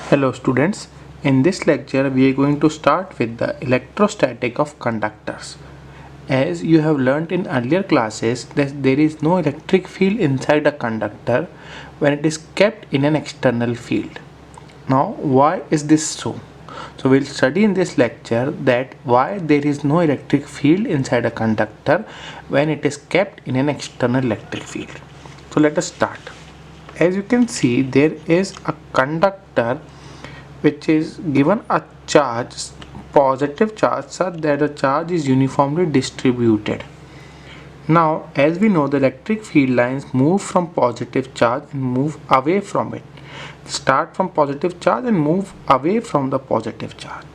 Hello students, in this lecture we are going to start with the electrostatic of conductors. As you have learnt in earlier classes that there is no electric field inside a conductor when it is kept in an external field. Now why is this so? So we'll study in this lecture that why there is no electric field inside a conductor when it is kept in an external electric field. So let us start. As you can see, there is a conductor which is given a charge, positive charge, such that the charge is uniformly distributed. Now as we know, the electric field lines move from positive charge and move away from it. Start from positive charge and move away from the positive charge.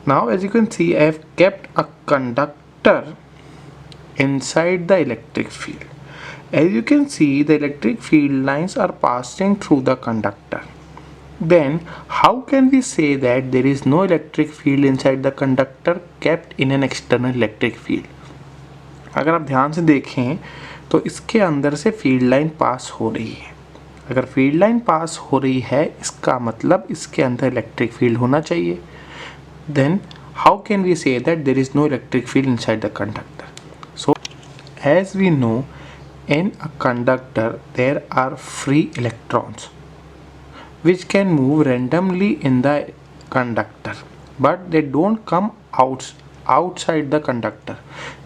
Now as you can see, I have kept a conductor inside the electric field. As you can see, the electric field lines are passing through the conductor. Then how can we say that there is no electric field inside the conductor kept in an external electric field? अगर आप ध्यान से देखें तो इसके अंदर से field line पास हो रही है. अगर फील्ड लाइन पास हो रही है इसका मतलब इसके अंदर इलेक्ट्रिक फील्ड होना चाहिए. Then how can we say that there is no electric field inside the conductor? So as we know, in a conductor there are free electrons which can move randomly in the conductor, but they don't come outside the conductor.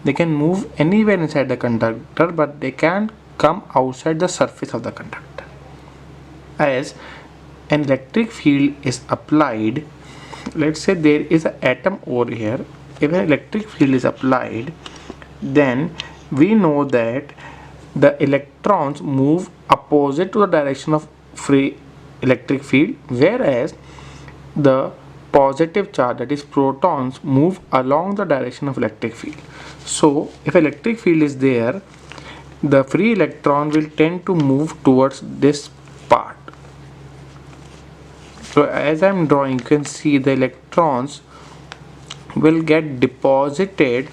They can move anywhere inside the conductor, but they can't come outside the surface of the conductor. As an electric field is applied, let's say there is an atom over here. If an electric field is applied, then we know that the electrons move opposite to the direction of free electric field, whereas the positive charge, that is protons, move along the direction of electric field. So if electric field is there, the free electron will tend to move towards this part. So as I am drawing, you can see the electrons will get deposited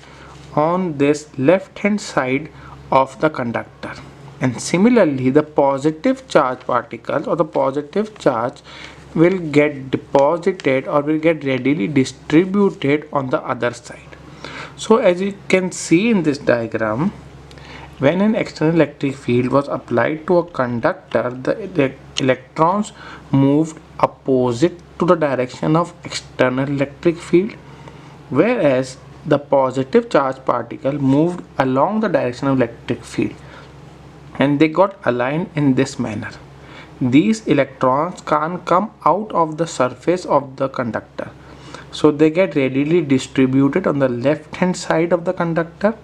on this left hand side of the conductor, and similarly the positive charge particles or the positive charge will get deposited or will get readily distributed on the other side. So as you can see in this diagram, when an external electric field was applied to a conductor, the electrons moved opposite to the direction of external electric field, whereas the positive charge particle moved along the direction of electric field, and they got aligned in this manner. These electrons can't come out of the surface of the conductor, so they get readily distributed on the left hand side of the conductor,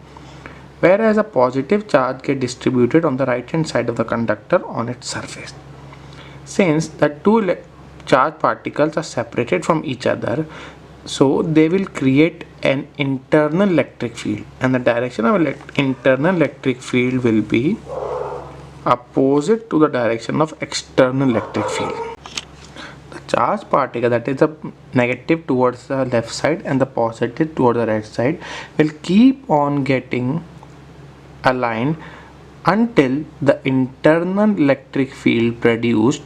whereas a positive charge get distributed on the right hand side of the conductor on its surface. Since the two charge particles are separated from each other, so they will create an internal electric field, and the direction of internal electric field will be opposite to the direction of external electric field. The charge particle, that is the negative towards the left side and the positive towards the right side, will keep on getting aligned until the internal electric field produced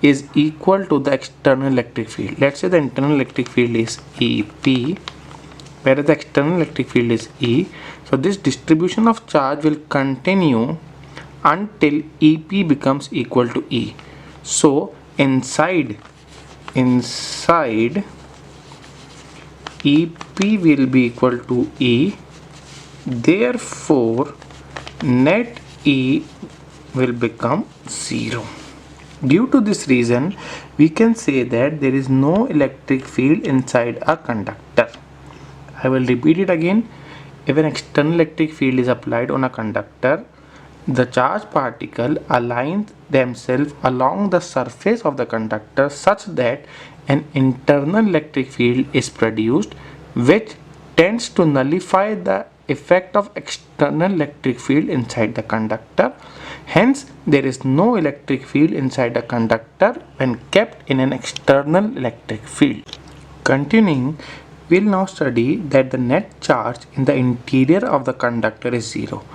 is equal to the external electric field. Let's say the internal electric field is EP, whereas the external electric field is E. So this distribution of charge will continue until EP becomes equal to E. So inside EP will be equal to E. Therefore net E will become 0. Due to this reason, we can say that there is no electric field inside a conductor. I will repeat it again. If an external electric field is applied on a conductor, the charge particle aligns themselves along the surface of the conductor such that an internal electric field is produced, which tends to nullify the effect of external electric field inside the conductor. Hence, there is no electric field inside a conductor when kept in an external electric field. Continuing, we will now study that the net charge in the interior of the conductor is 0.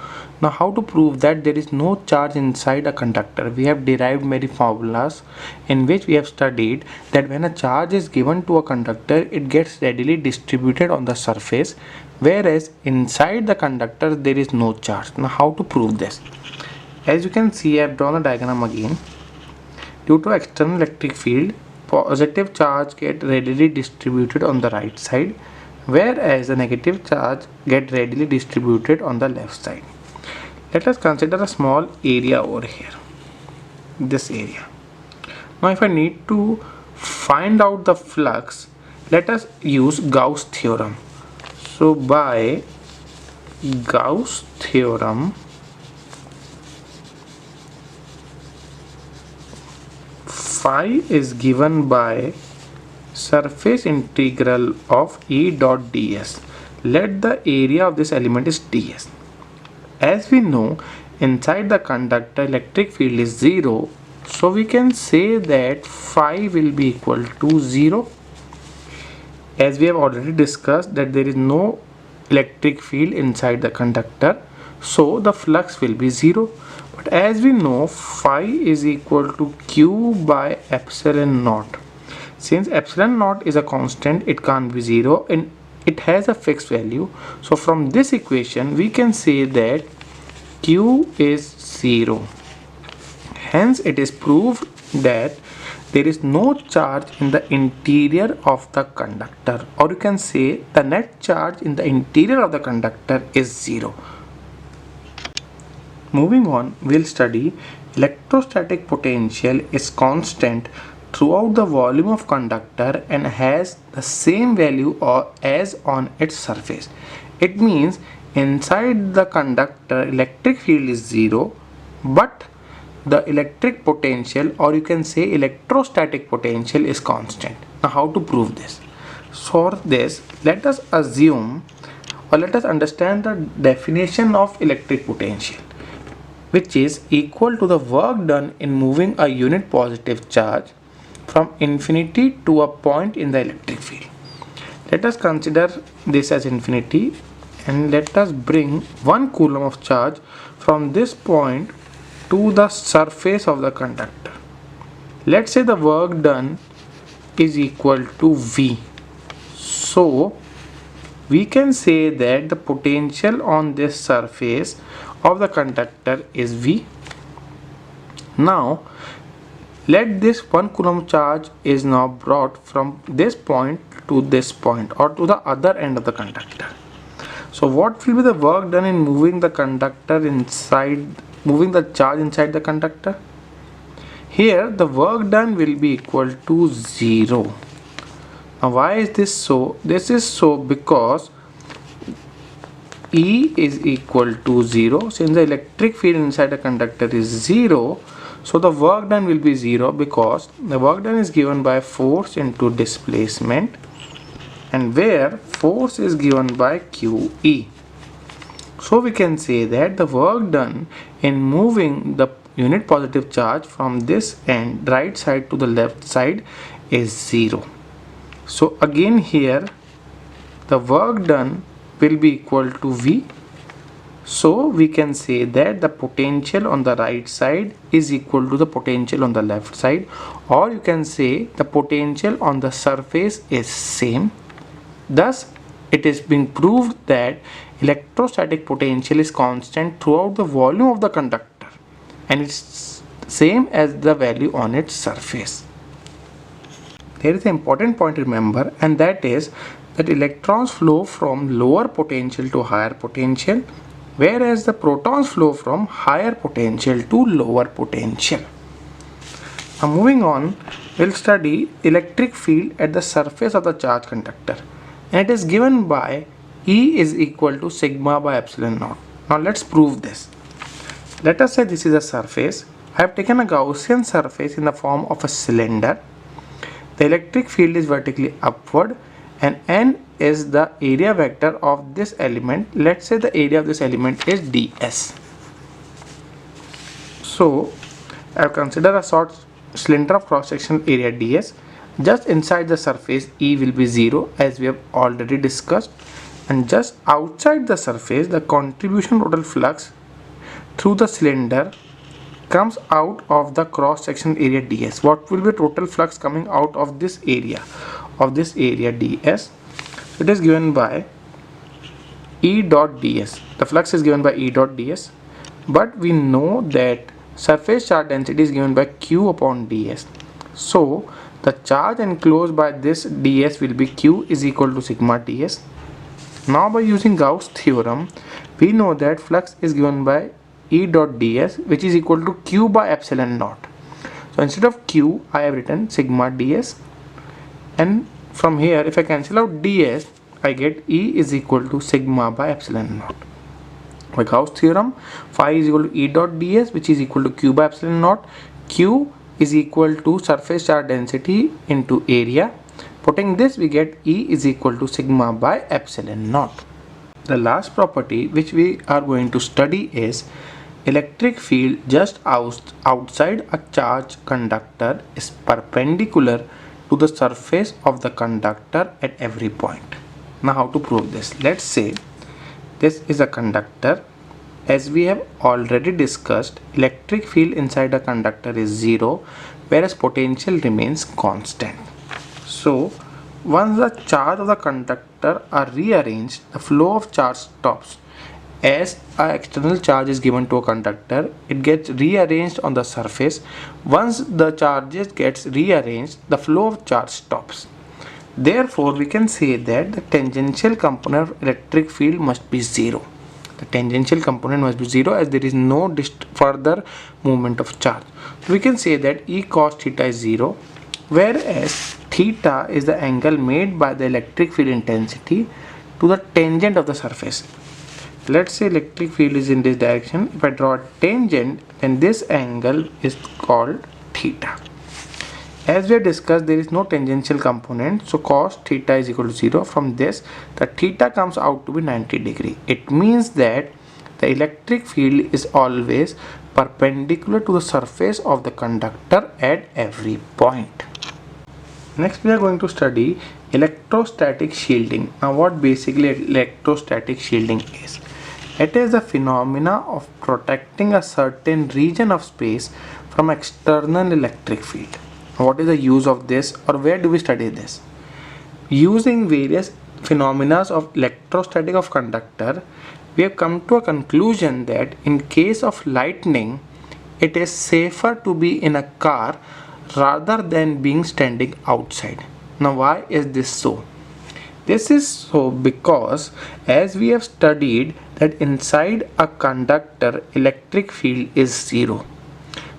Now how to prove that there is no charge inside a conductor? We have derived many formulas in which we have studied that when a charge is given to a conductor, it gets readily distributed on the surface, whereas inside the conductor there is no charge. Now how to prove this? As you can see, I have drawn a diagram again. Due to external electric field, positive charge get readily distributed on the right side, whereas the negative charge get readily distributed on the left side. Let us consider a small area over here, this area. Now if I need to find out the flux, let us use Gauss theorem. So by Gauss theorem, phi is given by surface integral of E dot ds. Let the area of this element is ds. As we know, inside the conductor electric field is 0, so we can say that phi will be equal to 0. As we have already discussed that there is no electric field inside the conductor, so the flux will be 0. But as we know, phi is equal to q by epsilon naught. Since epsilon naught is a constant, it can't be 0 and it has a fixed value. So from this equation we can say that q is 0. Hence it is proved that there is no charge in the interior of the conductor, or you can say the net charge in the interior of the conductor is 0. Moving on, we'll study electrostatic potential is constant throughout the volume of conductor and has the same value as on its surface. It means inside the conductor electric field is 0, but the electric potential, or you can say electrostatic potential, is constant. Now how to prove this? For this, let us assume or let us understand the definition of electric potential, which is equal to the work done in moving a unit positive charge from infinity to a point in the electric field. Let us consider this as infinity and let us bring 1 coulomb of charge from this point to the surface of the conductor. Let's say the work done is equal to V. So we can say that the potential on this surface of the conductor is V. Now let this 1 coulomb charge is now brought from this point to this point, or to the other end of the conductor. So what will be the work done in moving the charge inside the conductor? Here the work done will be equal to 0. Now why is this so? This is so because E is equal to 0. Since the electric field inside the conductor is 0, so the work done will be 0 because the work done is given by force into displacement, and where force is given by QE. So we can say that the work done in moving the unit positive charge from this end right side to the left side is 0. So again here the work done will be equal to V. So we can say that the potential on the right side is equal to the potential on the left side, or you can say the potential on the surface is same. Thus it is being proved that electrostatic potential is constant throughout the volume of the conductor and it's same as the value on its surface. There is an important point to remember, and that is that electrons flow from lower potential to higher potential, whereas the protons flow from higher potential to lower potential. Now moving on, we'll study electric field at the surface of the charge conductor, and it is given by E is equal to sigma by epsilon naught. Now let's prove this. Let us say this is a surface. I have taken a Gaussian surface in the form of a cylinder. The electric field is vertically upward and N is the area vector of this element. Let's say the area of this element is ds. So I have considered a short cylinder of cross-sectional area ds. Just inside the surface E will be 0 as we have already discussed, and just outside the surface the contribution total flux through the cylinder comes out of the cross section area ds. What will be total flux coming out of this area ds? It is given by E dot ds. The flux is given by E dot ds, but we know that surface charge density is given by q upon ds. So the charge enclosed by this ds will be q is equal to sigma ds. Now by using Gauss theorem, we know that flux is given by E dot ds, which is equal to q by epsilon naught. So instead of q, I have written sigma ds, and from here if I cancel out ds, I get E is equal to sigma by epsilon naught. By Gauss theorem, phi is equal to E dot ds, which is equal to q by epsilon naught. Q is equal to surface charge density into area. Putting this, we get E is equal to sigma by epsilon naught. The last property which we are going to study is electric field just outside a charged conductor is perpendicular to the surface of the conductor at every point. Now how to prove this? Let's say this is a conductor. As we have already discussed, electric field inside a conductor is zero, whereas potential remains constant. So once the charge of the conductor are rearranged, the flow of charge stops. As an external charge is given to a conductor, it gets rearranged on the surface. Once the charges gets rearranged, the flow of charge stops. Therefore, we can say that the tangential component of electric field must be zero. The tangential component must be zero, as there is no further movement of charge. So we can say that E cos theta is zero, whereas theta is the angle made by the electric field intensity to the tangent of the surface. Let's say electric field is in this direction. If I draw a tangent, then this angle is called theta. As we have discussed, there is no tangential component, so cos theta is equal to 0. From this, the theta comes out to be 90 degree. It means that the electric field is always perpendicular to the surface of the conductor at every point. Next, we are going to study electrostatic shielding. Now, what basically electrostatic shielding is? It is a phenomena of protecting a certain region of space from external electric field. What is the use of this, or where do we study this? Using various phenomena of electrostatic of conductor, we have come to a conclusion that in case of lightning, it is safer to be in a car rather than being standing outside. Now why is this so? This is so because, as we have studied, that inside a conductor electric field is zero.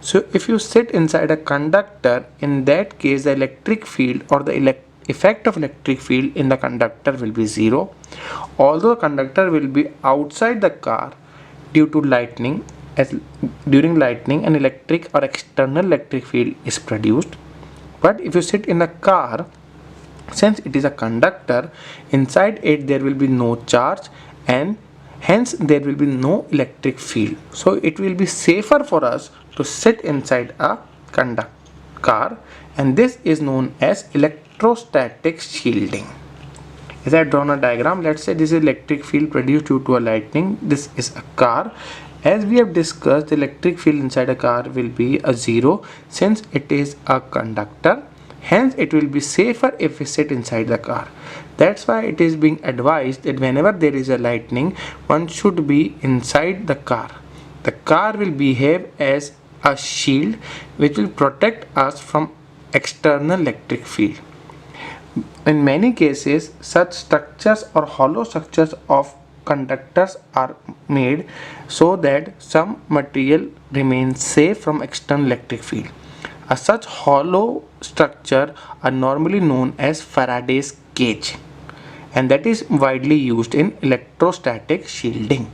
So if you sit inside a conductor, in that case the electric field or the effect of electric field in the conductor will be zero. Although the conductor will be outside the car due to lightning, as during lightning an electric or external electric field is produced. But if you sit in a car, since it is a conductor, inside it there will be no charge and hence there will be no electric field. So it will be safer for us to sit inside a car, and this is known as electrostatic shielding. As I have drawn a diagram, let's say this is electric field produced due to a lightning. This is a car. As we have discussed, the electric field inside a car will be a zero since it is a conductor. Hence it will be safer if we sit inside the car. That's why it is being advised that whenever there is a lightning, one should be inside the car. The car will behave as a shield which will protect us from external electric field. In many cases, such structures or hollow structures of conductors are made so that some material remains safe from external electric field. Such hollow structure are normally known as Faraday's cage, and that is widely used in electrostatic shielding.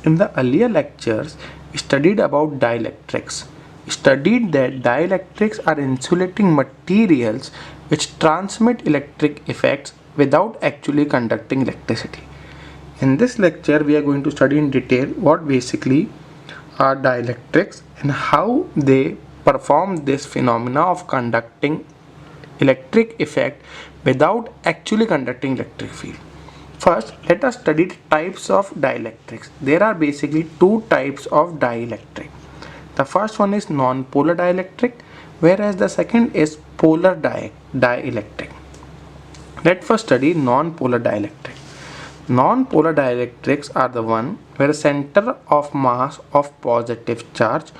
In the earlier lectures, we studied about dielectrics. We studied that dielectrics are insulating materials which transmit electric effects without actually conducting electricity. In this lecture, we are going to study in detail what basically are dielectrics and how they perform this phenomena of conducting electric effect without actually conducting electric field. First, let us study the types of dielectrics. There are basically two types of dielectric. The first one is non-polar dielectric, whereas the second is polar dielectric. Let's first study non-polar dielectric. Non-polar dielectrics are the one where the center of mass of positive charge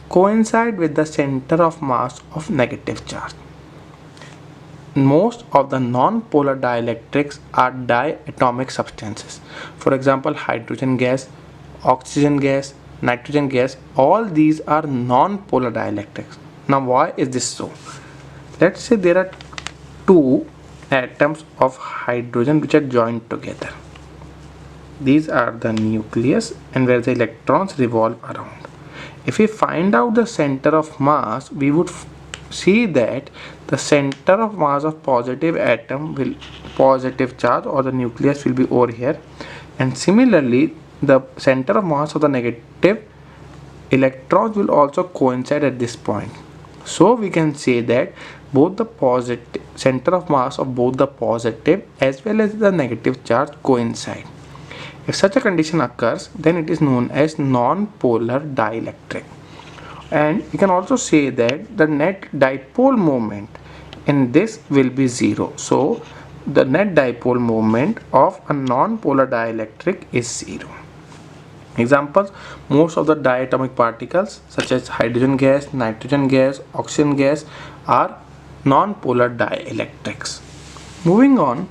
coincide with the center of mass of negative charge. Most of the non-polar dielectrics are diatomic substances. For example, hydrogen gas, oxygen gas, nitrogen gas, all these are non-polar dielectrics. Now why is this so? Let's say there are two atoms of hydrogen which are joined together. These are the nucleus and where the electrons revolve around. If we find out the center of mass, we would see that the center of mass of positive atom will positive charge or the nucleus will be over here, and similarly the center of mass of the negative electrons will also coincide at this point. So we can say that both the positive center of mass of both the positive as well as the negative charge coincide. If such a condition occurs, then it is known as non-polar dielectric. And you can also say that the net dipole moment in this will be zero. So the net dipole moment of a non-polar dielectric is zero. Examples: most of the diatomic particles such as hydrogen gas, nitrogen gas, oxygen gas are non-polar dielectrics. Moving on,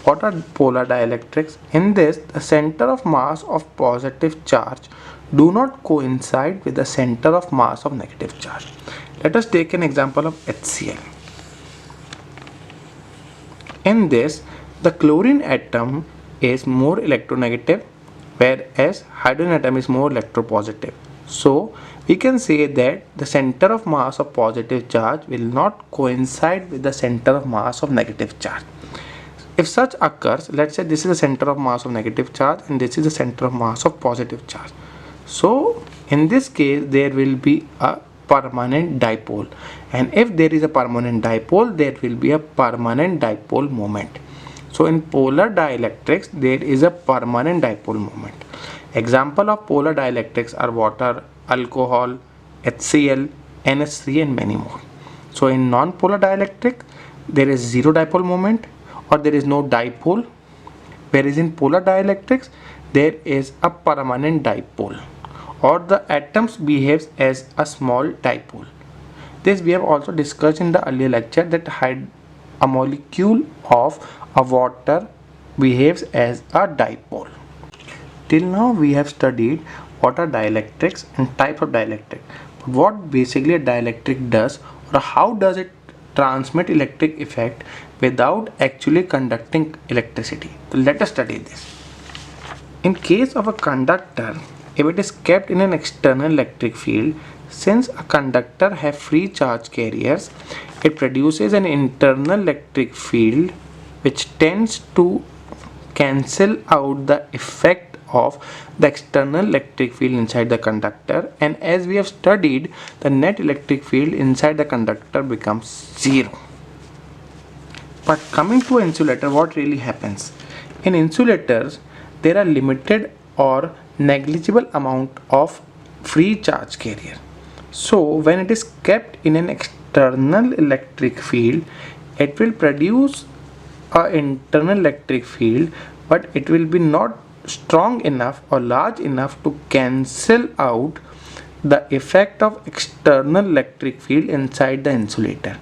what are polar dielectrics? In this, the center of mass of positive charge do not coincide with the center of mass of negative charge. Let us take an example of HCl. In this, the chlorine atom is more electronegative, whereas hydrogen atom is more electropositive. So we can say that the center of mass of positive charge will not coincide with the center of mass of negative charge. If such occurs, let's say this is the center of mass of negative charge and this is the center of mass of positive charge. So in this case there will be a permanent dipole, and if there is a permanent dipole there will be a permanent dipole moment. So in polar dielectrics there is a permanent dipole moment. Example of polar dielectrics are water, alcohol, HCl, NH3 and many more. So in non-polar dielectric there is zero dipole moment or there is no dipole, whereas in polar dielectrics there is a permanent dipole or the atoms behaves as a small dipole. This we have also discussed in the earlier lecture that a molecule of a water behaves as a dipole. Till now we have studied what are dielectrics and type of dielectric. But what basically a dielectric does, or how does it transmit electric effect without actually conducting electricity. So let us study this. In case of a conductor, if it is kept in an external electric field, since a conductor have free charge carriers, it produces an internal electric field which tends to cancel out the effect of the external electric field inside the conductor, and as we have studied, the net electric field inside the conductor becomes zero. But coming to insulator, what really happens? In insulators, there are limited or negligible amount of free charge carrier. So when it is kept in an external electric field, it will produce an internal electric field, but it will be not strong enough or large enough to cancel out the effect of external electric field inside the insulator.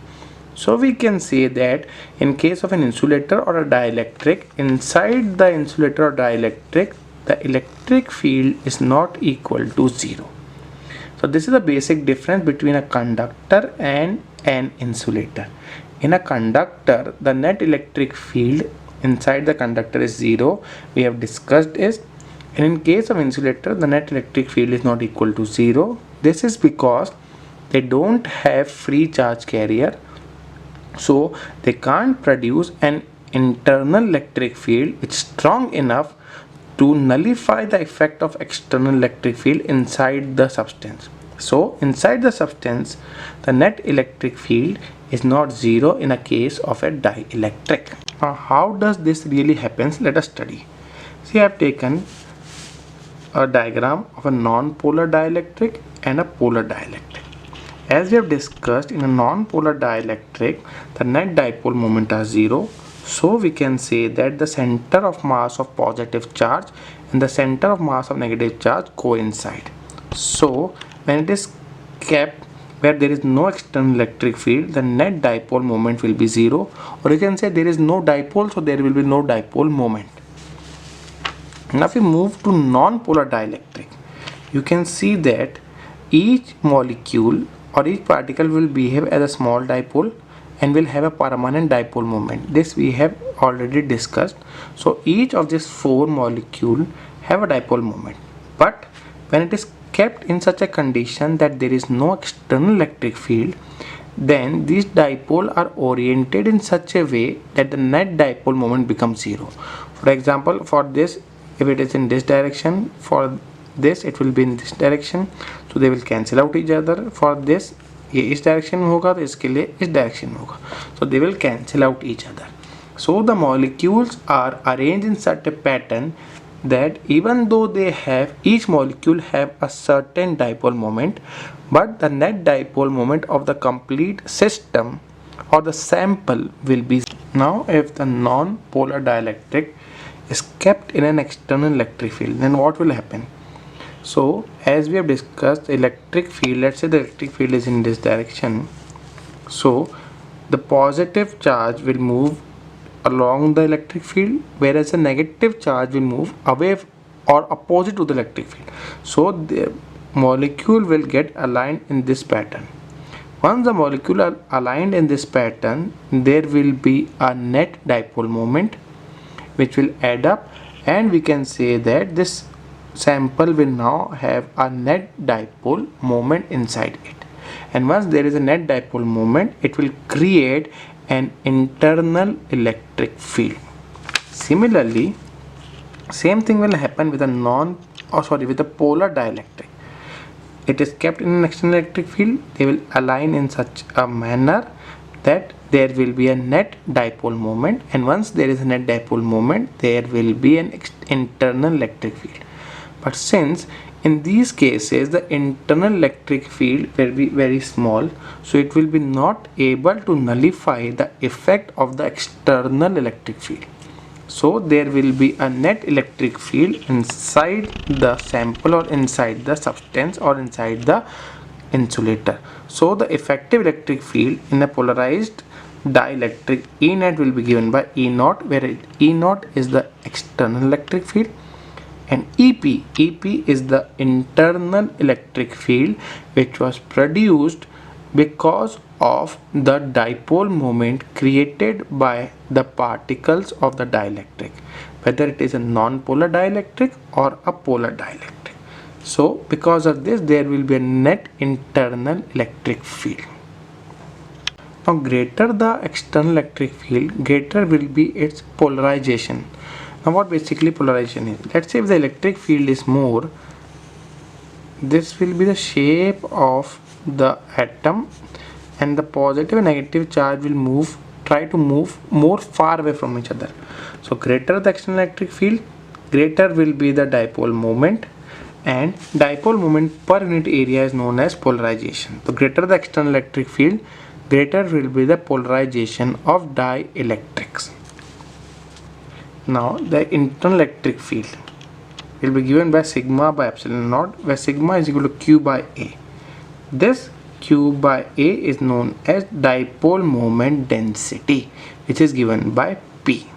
So we can say that in case of an insulator or a dielectric, inside the insulator or dielectric, the electric field is not equal to zero. So this is the basic difference between a conductor and an insulator. In a conductor, the net electric field inside the conductor is zero. We have discussed this. And in case of insulator, the net electric field is not equal to zero. This is because they don't have free charge carrier. So they can't produce an internal electric field which is strong enough to nullify the effect of external electric field inside the substance. So inside the substance, the net electric field is not zero in a case of a dielectric. Now how does this really happens? Let us study. See, I have taken a diagram of a non-polar dielectric and a polar dielectric. As we have discussed, in a non-polar dielectric, the net dipole moment are 0. So we can say that the center of mass of positive charge and the center of mass of negative charge coincide. So when it is kept where there is no external electric field, the net dipole moment will be 0, or you can say there is no dipole, so there will be no dipole moment. Now if we move to non-polar dielectric, you can see that each molecule or each particle will behave as a small dipole and will have a permanent dipole moment. This we have already discussed. So each of these 4 molecules have a dipole moment. But when it is kept in such a condition that there is no external electric field, then these dipoles are oriented in such a way that the net dipole moment becomes 0. For example, for this, if it is in this direction, for this it will be in this direction, so they will cancel out each other. For this ये इस direction में होगा तो इसके लिए इस direction में होगा, so they will cancel out each other. So the molecules are arranged in such a pattern that even though they have, each molecule have a certain dipole moment, but the net dipole moment of the complete system or the sample will be. Now if the non-polar dielectric is kept in an external electric field, then what will happen? So as we have discussed, electric field, let's say the electric field is in this direction, so the positive charge will move along the electric field, whereas the negative charge will move away or opposite to the electric field. So the molecule will get aligned in this pattern. Once the molecule are aligned in this pattern, there will be a net dipole moment which will add up, and we can say that this sample will now have a net dipole moment inside it. And once there is a net dipole moment, it will create an internal electric field. Similarly, same thing will happen with a with a polar dielectric. It is kept in an external electric field. They will align in such a manner that there will be a net dipole moment, and once there is a net dipole moment, there will be an internal electric field. But since in these cases the internal electric field will be very small, so it will be not able to nullify the effect of the external electric field. So there will be a net electric field inside the sample or inside the substance or inside the insulator. So the effective electric field in a polarized dielectric, E net will be given by E naught, where E naught is the external electric field, and EP is the internal electric field which was produced because of the dipole moment created by the particles of the dielectric, whether it is a non-polar dielectric or a polar dielectric. So because of this, there will be a net internal electric field. Now greater the external electric field, greater will be its polarization. Now what basically polarization is? Let's say if the electric field is more, this will be the shape of the atom, and the positive and negative charge will try to move more far away from each other. So greater the external electric field, greater will be the dipole moment, and dipole moment per unit area is known as polarization. So greater the external electric field, greater will be the polarization of dielectrics. Now the internal electric field will be given by sigma by epsilon naught, where sigma is equal to Q by A. This Q by A is known as dipole moment density, which is given by P.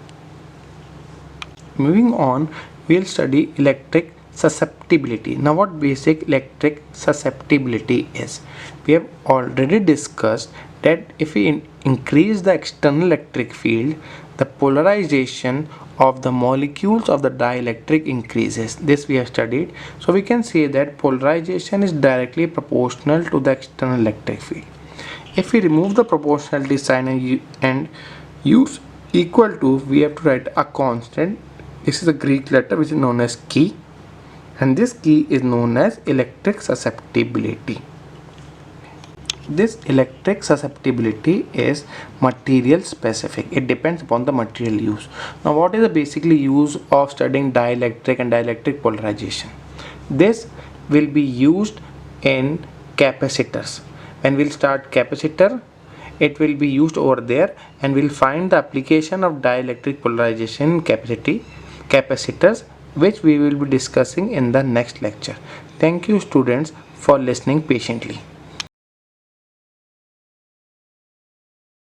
Moving on, we will study electric susceptibility. Now what basic electric susceptibility is? We have already discussed that if we increase the external electric field, the polarization of the molecules of the dielectric increases. This we have studied. So we can say that polarization is directly proportional to the external electric field. If we remove the proportionality sign and use equal to, we have to write a constant. This is a Greek letter which is known as chi, and this chi is known as electric susceptibility. This electric susceptibility is material specific. It depends upon the material use. Now, what is the basically use of studying dielectric and dielectric polarization? This will be used in capacitors. When we'll start capacitor, it will be used over there, and we'll find the application of dielectric polarization capacitors, which we will be discussing in the next lecture. Thank you students for listening patiently.